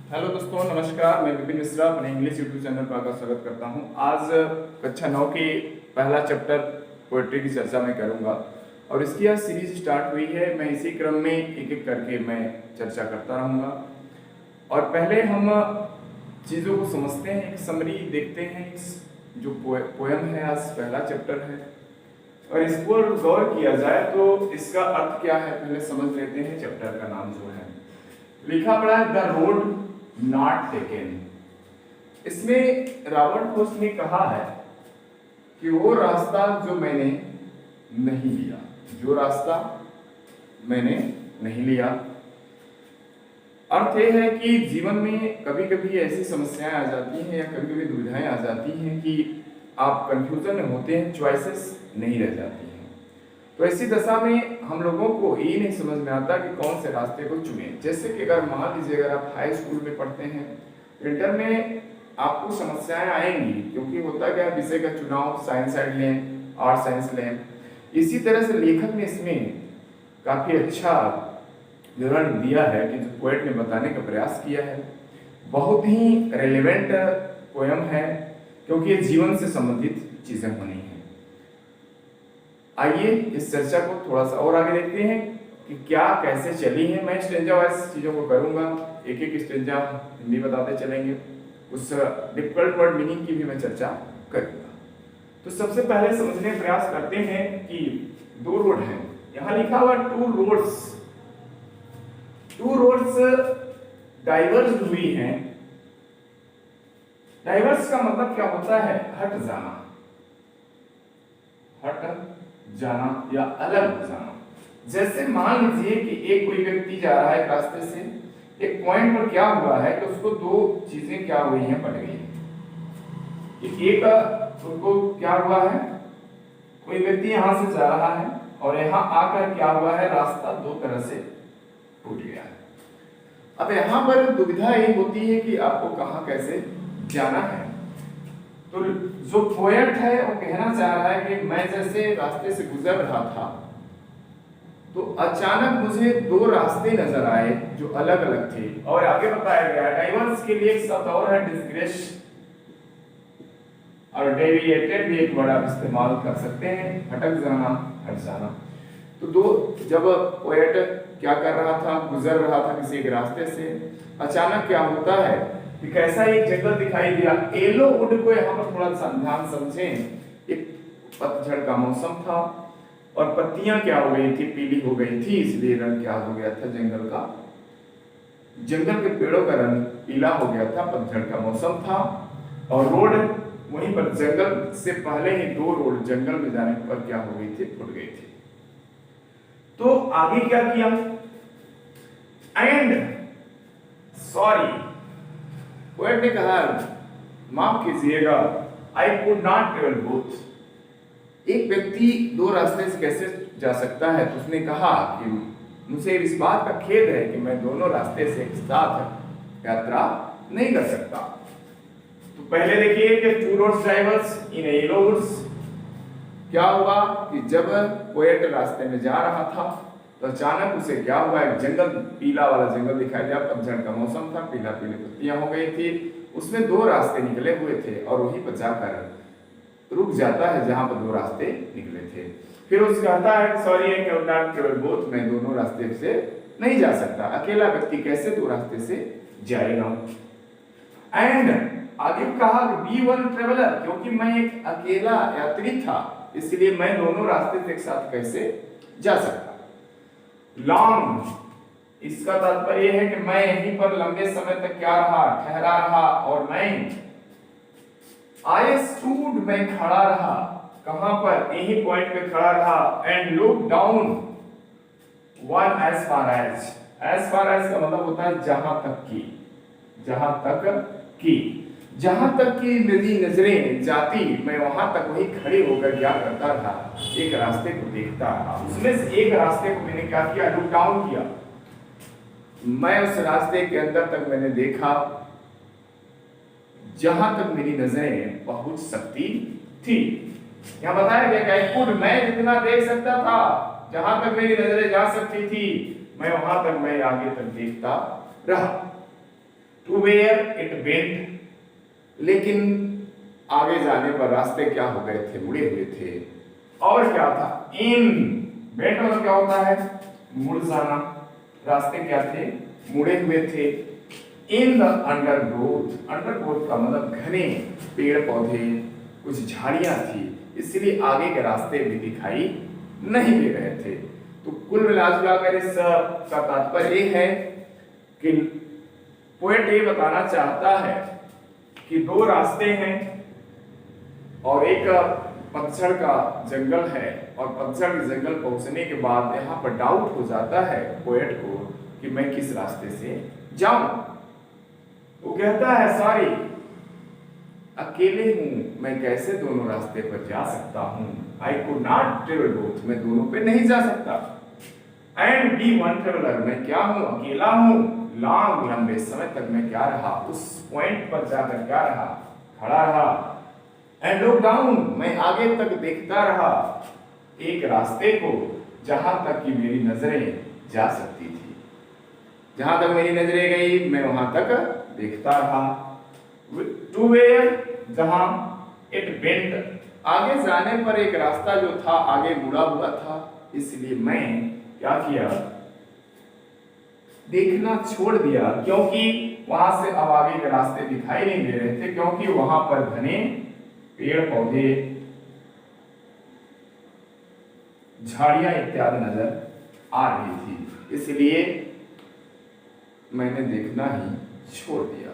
Hello दोस्तों, नमस्कार। मैं विपिन मिश्रा अपने इंग्लिश यूट्यूब चैनल पर आपका स्वागत करता हूं। आज कक्षा 9 की पहला चैप्टर पोएट्री की चर्चा मैं करूंगा और इसकी आज सीरीज स्टार्ट हुई है। मैं इसी क्रम में एक एक करके मैं चर्चा करता रहूंगा और पहले हम चीज़ों को समझते हैं, एक समरी देखते हैं। जो पोएम है, आज पहला चैप्टर है और इस पर गौर किया जाए तो इसका अर्थ क्या है पहले समझ लेते हैं। चैप्टर का नाम जो है लिखा पड़ा है द रोड नॉट टेकन। इसमें रॉबर्ट फ्रॉस्ट ने कहा है कि वो रास्ता जो मैंने नहीं लिया, जो रास्ता मैंने नहीं लिया। अर्थ यह है कि जीवन में कभी कभी ऐसी समस्याएं आ जाती हैं या कभी कभी दुविधाएं आ जाती हैं कि आप कंफ्यूजन में होते हैं, चॉइसेस नहीं रह जाती हैं। तो ऐसी दशा में हम लोगों को ये नहीं समझ में आता कि कौन से रास्ते को चुने। जैसे कि अगर मान लीजिए अगर आप हाई स्कूल में पढ़ते हैं, इंटर में आपको समस्याएं आएंगी क्योंकि होता क्या, विषय का चुनाव साइंस साइड लें, आर्ट साइंस लें। इसी तरह से लेखक ने इसमें काफी अच्छा विवरण दिया है कि जो पोएट ने बताने का प्रयास किया है बहुत ही रेलेवेंट पोएम है क्योंकि ये जीवन से संबंधित चीजें होनी है। आइए इस चर्चा को थोड़ा सा और आगे देखते हैं कि क्या कैसे चली है। मैं स्टेंजा वाइज चीजों को करूंगा, एक एक स्टेंजा हिंदी बताते चलेंगे, उस डिफिकल्ट वर्ड मीनिंग की भी मैं चर्चा करूंगा। तो सबसे पहले समझने का प्रयास करते हैं कि दो रोड हैं। यहां लिखा हुआ टू रोड्स डाइवर्स हुई हैं। डाइवर्स का मतलब क्या होता है? हट जाना, हट जाना या अलग हो जाना। जैसे मान लीजिए कि एक कोई व्यक्ति जा रहा है रास्ते से, एक पॉइंट पर क्या हुआ है कि उसको दो चीजें क्या हुई हैं, पड़ गई हैं। एक उनको क्या हुआ है, कोई व्यक्ति यहां से जा रहा है और यहां आकर क्या हुआ है, रास्ता दो तरह से टूट गया है। अब यहां पर दुविधा ये होती है कि आपको कहां कैसे जाना है। तो जो पोएट है वो कहना चाह रहा है कि मैं जैसे रास्ते से गुजर रहा था तो अचानक मुझे दो रास्ते नजर आए जो अलग अलग थे। और आगे बताया गया डाइवर्स के लिए एक शब्द और है डिस्ग्रेस और डेविएटेड भी एक वर्ड आप इस्तेमाल कर सकते हैं, भटक जाना, हट जाना। तो दो, जब पोएट क्या कर रहा था, गुजर रहा था किसी एक रास्ते से, अचानक क्या होता है कि कैसा एक जंगल दिखाई दिया। येलो वुड को यहाँ पर थोड़ा सा ध्यान समझें। एक पतझड़ का मौसम था और पत्तियां क्या हो गई थी, पीली हो गई थी, इसलिए रंग क्या हो गया था जंगल का, जंगल के पेड़ों का रंग पीला हो गया था। पतझड़ का मौसम था और रोड वहीं पर जंगल से पहले ही दो रोड जंगल में जाने पर क्या हो गई थी, फूट गई थी। तो आगे क्या किया, एंड सॉरी, पोएट ने कहा माफ कीजिएगा, I could not travel both. एक व्यक्ति दो रास्ते से कैसे जा सकता है? तो उसने कहा कि मुझे इस बात का खेद है कि मैं दोनों रास्ते से एक साथ यात्रा नहीं कर सकता। तो पहले देखिए कि two roads diverged in yellow woods. क्या हुआ कि जब पोएट रास्ते में जा रहा था तो अचानक उसे क्या हुआ, एक जंगल, पीला वाला जंगल दिखाई दिया। पतझड़ का मौसम था, पीला पीले पत्तियां हो गई थी, उसमें दो रास्ते निकले हुए थे और वहीं पर जाकर रुक जाता है जहां पर दो रास्ते निकले थे। फिर उससे कहता है sorry I can not travel both, मैं दोनों रास्ते से नहीं जा सकता। अकेला व्यक्ति कैसे दो रास्ते से जाएगा? एंड आगे कहा बी वन ट्रेवलर, क्योंकि मैं एक अकेला यात्री था इसलिए मैं दोनों रास्ते से एक साथ कैसे जा सकता। लॉन्ग, इसका तात्पर्य है कि मैं यहीं पर लंबे समय तक क्या रहा, ठहरा रहा। और मैं आई स्टूड, मैं खड़ा रहा। कहां पर? यही पॉइंट पे खड़ा रहा। And look down one as far as का मतलब होता है जहां तक की, जहां तक की, जहां तक की मेरी नजरें जाती मैं वहां तक वही खड़े होकर क्या करता रहा, एक रास्ते को देखता रहा। उसमें से एक रास्ते को मैंने क्या किया, लुक डाउन किया। मैं उस रास्ते के अंदर तक मैंने देखा जहां तक मेरी नजरें पहुंच सकती थी। यहां बताया गया कि कुड, मैं जितना देख सकता था, जहां तक मेरी नजरें जा सकती थी, मैं वहां तक मैं आगे तक देखता रहा। टू वेयर इट वेंट, लेकिन आगे जाने पर रास्ते क्या हो गए थे, मुड़े हुए थे। और क्या था, इन वेंट मतलब क्या होता है, मुड़ जाना, रास्ते क्या थे, मुड़े हुए थे। इन द अंडरग्रोथ, अंडरग्रोथ का मतलब घने पेड़ पौधे, कुछ झाड़ियां थी, इसलिए आगे के रास्ते भी दिखाई नहीं दे रहे थे। तो कुल मिलाकर इस का तात्पर्य ये है कि पोएट ये बताना चाहता है कि दो रास्ते हैं और एक पतझड़ का जंगल है, और पतझड़ के जंगल पहुंचने के बाद यहाँ पर डाउट हो जाता है पोएट को कि मैं किस रास्ते से जाऊं। वो कहता है सॉरी, अकेले हूं, मैं कैसे दोनों रास्ते पर जा सकता हूं। I could not travel both, मैं दोनों पे नहीं जा सकता। एंड बी वन ट्रेवलर, मैं क्या हूं, अकेला हूं। लॉन्ग, लंबे समय तक मैं क्या रहा, उस पॉइंट पर जाकर क्या रहा, खड़ा रहा। एंड लुक डाउन, मैं आगे तक देखता रहा एक रास्ते को जहां तक कि मेरी नजरें जा सकती थी। जहां तक मेरी नजरें गई मैं वहां तक देखता रहा। टू वेयर, जहां इट वेंट, आगे जाने पर एक रास्ता जो था आगे मुड़ा हुआ था, इसलिए मैं क्या किया, देखना छोड़ दिया, क्योंकि वहां से अब आगे के रास्ते दिखाई नहीं दे रहे थे, क्योंकि वहां पर घने पेड़ पौधे, झाड़ियां इत्यादि नजर आ रही थी, इसलिए मैंने देखना ही छोड़ दिया।